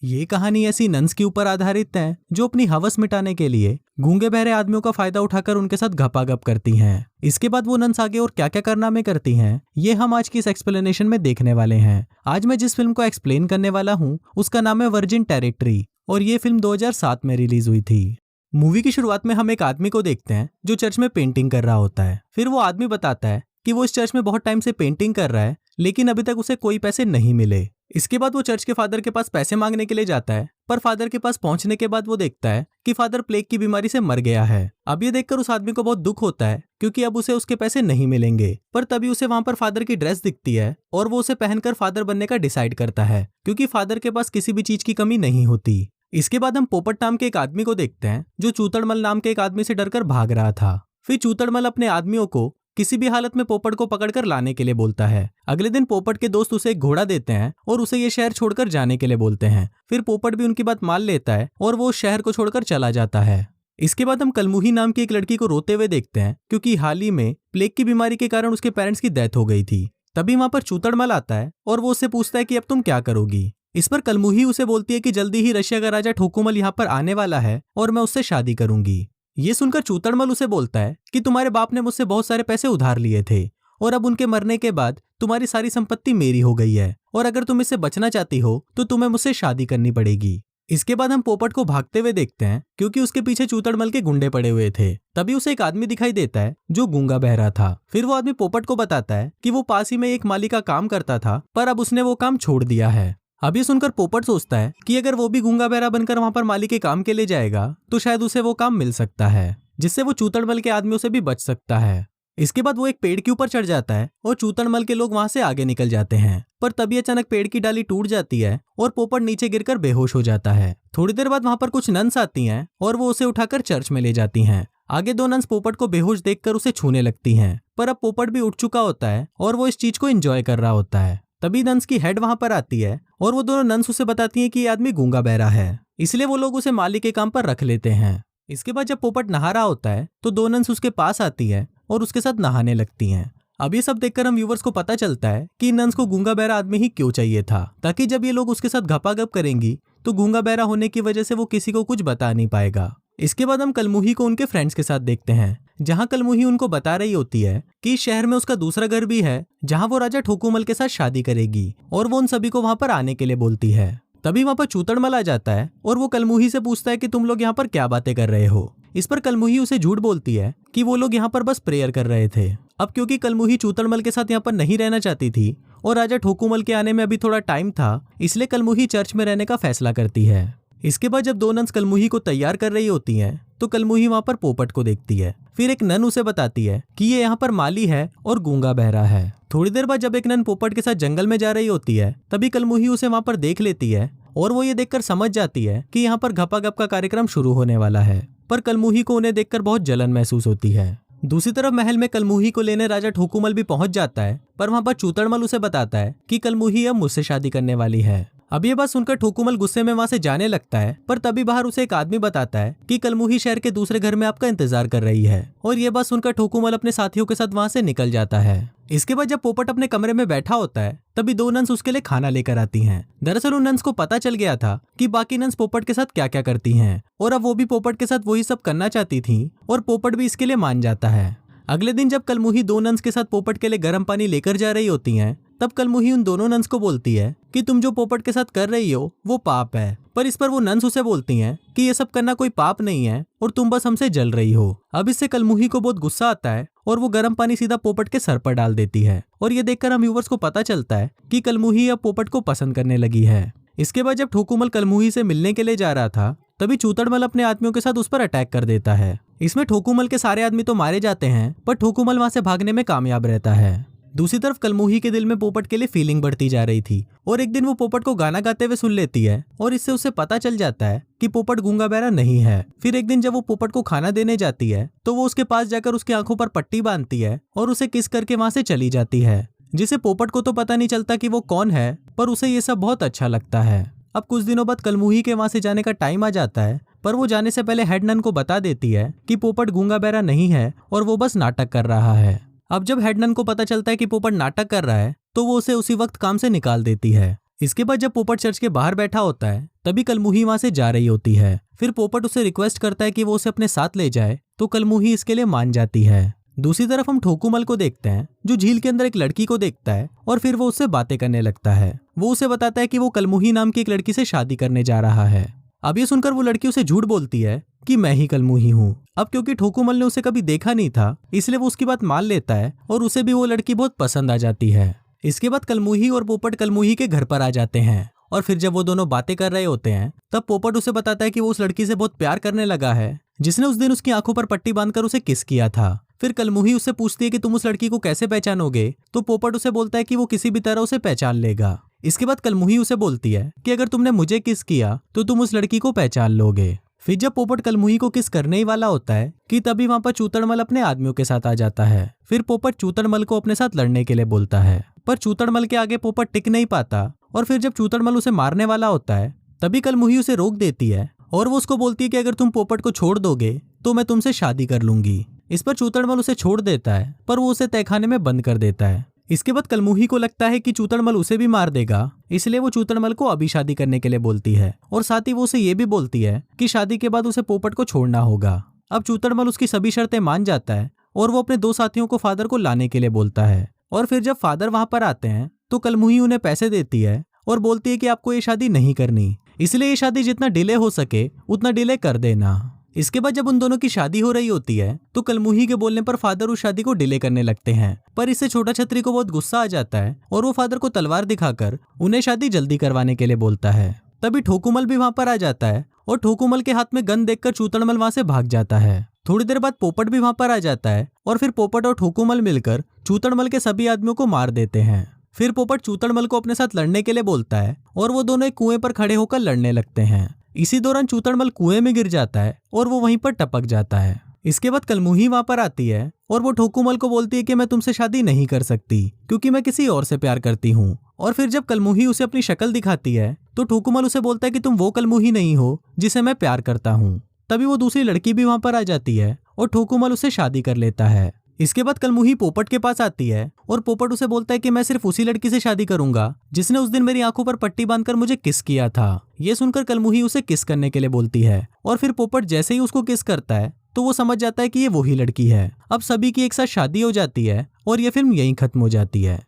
ये कहानी ऐसी नन्स के ऊपर आधारित है जो अपनी हवस मिटाने के लिए गूंगे बहरे आदमियों का फायदा उठाकर उनके साथ घपाघप करती हैं। इसके बाद वो नन्स आगे और क्या क्या कारनामे करती हैं, ये हम आज की इस एक्सप्लेनेशन में देखने वाले हैं। आज मैं जिस फिल्म को एक्सप्लेन करने वाला हूँ उसका नाम है वर्जिन टेरिटरी और ये फिल्म 2007 में रिलीज हुई थी। मूवी की शुरुआत में हम एक आदमी को देखते हैं जो चर्च में पेंटिंग कर रहा होता है। फिर वो आदमी बताता है कि वो इस चर्च में बहुत टाइम से पेंटिंग कर रहा है लेकिन अभी तक उसे कोई पैसे नहीं मिले। इसके बाद वो चर्च के फादर के पास पैसे मांगने के लिए जाता है, पर फादर के पास पहुंचने के बाद वो देखता है कि फादर प्लेग की बीमारी से मर गया है। अब ये देखकर उस आदमी को बहुत दुख होता है क्योंकि अब उसे उसके पैसे नहीं मिलेंगे। पर तभी उसे वहां पर फादर की ड्रेस दिखती है और वो उसे पहनकर फादर बनने का डिसाइड करता है क्योंकि फादर के पास किसी भी चीज की कमी नहीं होती। इसके बाद हम पोपट नाम के एक आदमी को देखते हैं जो चूतड़मल नाम के एक आदमी से डरकर भाग रहा था। फिर चूतड़मल अपने आदमियों को किसी भी हालत में पोपट को पकड़कर लाने के लिए बोलता है। अगले दिन पोपट के दोस्त उसे एक घोड़ा देते हैं और उसे ये शहर छोड़कर जाने के लिए बोलते हैं। फिर पोपट भी उनकी बात मान लेता है और वो उस शहर को छोड़कर चला जाता है। इसके बाद हम कलमुही नाम की एक लड़की को रोते हुए देखते हैं क्योंकि हाल ही में प्लेग की बीमारी के कारण उसके पेरेंट्स की डेथ हो गई थी। तभी वहां पर चूतड़मल आता है और वो उससे पूछता है कि अब तुम क्या करोगी। इस पर कलमुही उसे बोलती है कि जल्दी ही रशिया का राजा ठोकुमल यहाँ पर आने वाला है और मैं उससे शादी करूंगी। ये सुनकर चूतड़मल उसे बोलता है कि तुम्हारे बाप ने मुझसे बहुत सारे पैसे उधार लिए थे और अब उनके मरने के बाद तुम्हारी सारी संपत्ति मेरी हो गई है और अगर तुम इससे बचना चाहती हो तो तुम्हें मुझसे शादी करनी पड़ेगी। इसके बाद हम पोपट को भागते हुए देखते हैं क्योंकि उसके पीछे चूतड़मल के गुंडे पड़े हुए थे। तभी उसे एक आदमी दिखाई देता है जो गूंगा बहरा था। फिर वो आदमी पोपट को बताता है कि वो पास ही में एक माली का काम करता था पर अब उसने वो काम छोड़ दिया है। अब ये सुनकर पोपट सोचता है कि अगर वो भी गूंगा बहरा बनकर वहां पर माली के काम के लिए जाएगा तो शायद उसे वो काम मिल सकता है जिससे वो चूतड़मल के आदमियों से भी बच सकता है। इसके बाद वो एक पेड़ के ऊपर चढ़ जाता है और चूतड़मल के लोग वहां से आगे निकल जाते हैं। पर तभी अचानक पेड़ की डाली टूट जाती है और पोपट नीचे गिरकर बेहोश हो जाता है। थोड़ी देर बाद वहां पर कुछ नन्स आती हैं और वो उसे उठाकर चर्च में ले जाती हैं। आगे दो नन्स पोपट को बेहोश देखकर उसे छूने लगती हैं, पर अब पोपट भी उठ चुका होता है और वो इस चीज को एंजॉय कर रहा होता है। तभी नन्स की हेड वहां पर आती है और वो दोनों नन्स उसे बताती हैं कि ये आदमी गूंगा बहरा है, इसलिए वो लोग उसे माली के काम पर रख लेते हैं। इसके बाद जब पोपट नहा रहा होता है तो दो नन्स उसके पास आती है और उसके साथ नहाने लगती हैं। अब ये सब देखकर हम व्यूवर्स को पता चलता है कि इन नन्स को गूंगा बहरा आदमी ही क्यों चाहिए था, ताकि जब ये लोग उसके साथ घपाघप करेंगी तो गूंगा बहरा होने की वजह से वो किसी को कुछ बता नहीं पाएगा। इसके बाद हम कलमुही को उनके फ्रेंड्स के साथ देखते हैं जहां कलमुही उनको बता रही होती है कि इस शहर में उसका दूसरा घर भी है जहां वो राजा ठोकुमल के साथ शादी करेगी और वो उन सभी को वहां पर आने के लिए बोलती है। तभी वहां पर चूतड़मल आ जाता है और वो कलमुही से पूछता है कि तुम लोग यहाँ पर क्या बातें कर रहे हो। इस पर कलमुही उसे झूठ बोलती है कि वो लोग यहाँ पर बस प्रेयर कर रहे थे। अब क्योंकि कलमुही चूतड़मल के साथ यहाँ पर नहीं रहना चाहती थी और राजा ठोकुमल के आने में अभी थोड़ा टाइम था, इसलिए कलमुही चर्च में रहने का फैसला करती है। इसके बाद जब दो नन्स कलमुही को तैयार कर रही होती हैं तो कलमुही वहां पर पोपट को देखती है। फिर एक नन उसे बताती है कि ये यहाँ पर माली है और गूंगा बहरा है। थोड़ी देर बाद जब एक नन पोपट के साथ जंगल में जा रही होती है तभी कलमुही उसे वहां पर देख लेती है और वो ये देखकर समझ जाती है कि यहाँ पर घपाघप का कार्यक्रम शुरू होने वाला है। पर कलमुही को उन्हें देखकर बहुत जलन महसूस होती है। दूसरी तरफ महल में कलमुही को लेने राजा ठोकुमल भी पहुंच जाता है, पर वहां पर चूतड़मल उसे बताता है कि कलमुही अब मुझसे शादी करने वाली है। अब ये बात सुनकर ठोकुमल गुस्से में वहां से जाने लगता है, पर तभी बाहर उसे एक आदमी बताता है कि कलमुही शहर के दूसरे घर में आपका इंतजार कर रही है। और ये बात सुनकर ठोकुमल अपने साथियों के साथ वहां से निकल जाता है। इसके बाद जब पोपट अपने कमरे में बैठा होता है तभी दो नन्स उसके लिए खाना लेकर आती हैं। दरअसल उन नन्स को पता चल गया था कि बाकी नन्स पोपट के साथ क्या क्या करती हैं और अब वो भी पोपट के साथ वही सब करना चाहती थी और पोपट भी इसके लिए मान जाता है। अगले दिन जब कलमुही दो नन्स के साथ पोपट के लिए गर्म पानी लेकर जा रही होती हैं तब कलमुही उन दोनों नन्स को बोलती है कि तुम जो पोपट के साथ कर रही हो वो पाप है। पर इस पर वो नन्स उसे बोलती हैं कि ये सब करना कोई पाप नहीं है और तुम बस हमसे जल रही हो। अब इससे कलमुही को बहुत गुस्सा आता है और वो गर्म पानी सीधा पोपट के सर पर डाल देती है और ये देखकर हम व्यूवर्स को पता चलता है कि कलमुही अब पोपट को पसंद करने लगी है। इसके बाद जब ठोकुमल कलमुही से मिलने के लिए जा रहा था तभी चूतड़मल अपने आदमियों के साथ उस पर अटैक कर देता है। इसमें ठोकुमल के सारे आदमी तो मारे जाते हैं पर ठोकुमल वहां से भागने में कामयाब रहता है। दूसरी तरफ कलमुही के दिल में पोपट के लिए फीलिंग बढ़ती जा रही थी और एक दिन वो पोपट को गाना गाते हुए सुन लेती है और इससे उसे पता चल जाता है कि पोपट गूंगा बहरा नहीं है। फिर एक दिन जब वो पोपट को खाना देने जाती है तो वो उसके पास जाकर उसकी आंखों पर पट्टी बांधती है और उसे किस करके वहां से चली जाती है, जिसे पोपट को तो पता नहीं चलता कि वो कौन है, पर उसे ये सब बहुत अच्छा लगता है। अब कुछ दिनों बाद कलमुही के वहां से जाने का टाइम आ जाता है, पर वो जाने से पहले हेड नन को बता देती है कि पोपट गूंगा बहरा नहीं है और वो बस नाटक कर रहा है। अब जब हेड नन को पता चलता है कि पोपट नाटक कर रहा है तो वो उसे उसी वक्त काम से निकाल देती है। इसके बाद जब पोपट चर्च के बाहर बैठा होता है तभी कलमुही वहां से जा रही होती है। फिर पोपट उसे रिक्वेस्ट करता है कि वो उसे अपने साथ ले जाए, तो कलमुही इसके लिए मान जाती है। दूसरी तरफ हम ठोकुमल को देखते हैं, जो झील के अंदर एक लड़की को देखता है और फिर वो उससे बातें करने लगता है। वो उसे बताता है कि वो कलमुही नाम की एक लड़की से शादी करने जा रहा है। अब ये सुनकर वो लड़की उसे झूठ बोलती है कि मैं ही कलमुही हूँ। अब क्योंकि ठोकुमल ने उसे कभी देखा नहीं था, इसलिए वो उसकी बात मान लेता है और उसे भी वो लड़की बहुत पसंद आ जाती है। इसके बाद कलमुही और पोपट कलमुही के घर पर आ जाते हैं और फिर जब वो दोनों बातें कर रहे होते हैं तब पोपट उसे बताता है कि वो उस लड़की से बहुत प्यार करने लगा है, जिसने उस दिन उसकी आंखों पर पट्टी बांधकर उसे किस किया था। फिर कलमुही उससे पूछती है कि तुम उस लड़की को कैसे पहचानोगे, तो पोपट उसे बोलता है कि वो किसी भी तरह उसे पहचान लेगा। इसके बाद कलमुही उसे बोलती है कि अगर तुमने मुझे किस किया तो तुम उस लड़की को पहचान लोगे। फिर जब पोपट कलमुही को किस करने ही वाला होता है कि तभी वहां पर चूतड़मल अपने आदमियों के साथ आ जाता है। फिर पोपट चूतड़मल को अपने साथ लड़ने के लिए बोलता है, पर चूतड़मल के आगे पोपट टिक नहीं पाता और फिर जब चूतड़मल उसे मारने वाला होता है तभी कलमुही उसे रोक देती है और वो उसको बोलती है कि अगर तुम पोपट को छोड़ दोगे तो मैं तुमसे शादी कर लूंगी। इस पर चूतड़मल उसे छोड़ देता है, पर वो उसे तहखाने में बंद कर देता है। इसके बाद कलमुही को लगता है कि चूतड़मल उसे भी मार देगा, इसलिए वो चूतड़मल को अभी शादी करने के लिए बोलती है और साथ ही वो उसे ये भी बोलती है कि शादी के बाद उसे पोपट को छोड़ना होगा। अब चूतड़मल उसकी सभी शर्तें मान जाता है और वो अपने दो साथियों को फादर को लाने के लिए बोलता है। और फिर जब फादर वहां पर आते हैं तो कलमुही उन्हें पैसे देती है और बोलती है कि आपको ये शादी नहीं करनी, इसलिए ये शादी जितना डिले हो सके उतना डिले कर देना। इसके बाद जब उन दोनों की शादी हो रही होती है तो कलमुही के बोलने पर फादर उस शादी को डिले करने लगते हैं, पर इससे छोटा छतरी को बहुत गुस्सा आ जाता है और वो फादर को तलवार दिखाकर उन्हें शादी जल्दी करवाने के लिए बोलता है। तभी ठोकुमल भी वहां पर आ जाता है और ठोकुमल के हाथ में गन देखकर चूतड़मल वहां से भाग जाता है। थोड़ी देर बाद पोपट भी वहां पर आ जाता है और फिर पोपट और ठोकुमल मिलकर चूतड़मल के सभी आदमियों को मार देते हैं। फिर पोपट चूतड़मल को अपने साथ लड़ने के लिए बोलता है और वो दोनों एक कुएं पर खड़े होकर लड़ने लगते हैं। इसी दौरान चूतड़मल कुएं में गिर जाता है और वो वहीं पर टपक जाता है। इसके बाद कलमुही वहां पर आती है और वो ठोकुमल को बोलती है कि मैं तुमसे शादी नहीं कर सकती क्योंकि मैं किसी और से प्यार करती हूँ। और फिर जब कलमुही उसे अपनी शक्ल दिखाती है तो ठोकुमल उसे बोलता है कि तुम वो कलमुही नहीं हो जिसे मैं प्यार करता हूँ। तभी वो दूसरी लड़की भी वहां पर आ जाती है और ठोकुमल उसे शादी कर लेता है। इसके बाद कलमुही पोपट के पास आती है और पोपट उसे बोलता है कि मैं सिर्फ उसी लड़की से शादी करूंगा जिसने उस दिन मेरी आंखों पर पट्टी बांधकर मुझे किस किया था। ये सुनकर कलमुही उसे किस करने के लिए बोलती है और फिर पोपट जैसे ही उसको किस करता है तो वो समझ जाता है कि ये वही लड़की है। अब सभी की एक साथ शादी हो जाती है और ये फिल्म यहीं खत्म हो जाती है।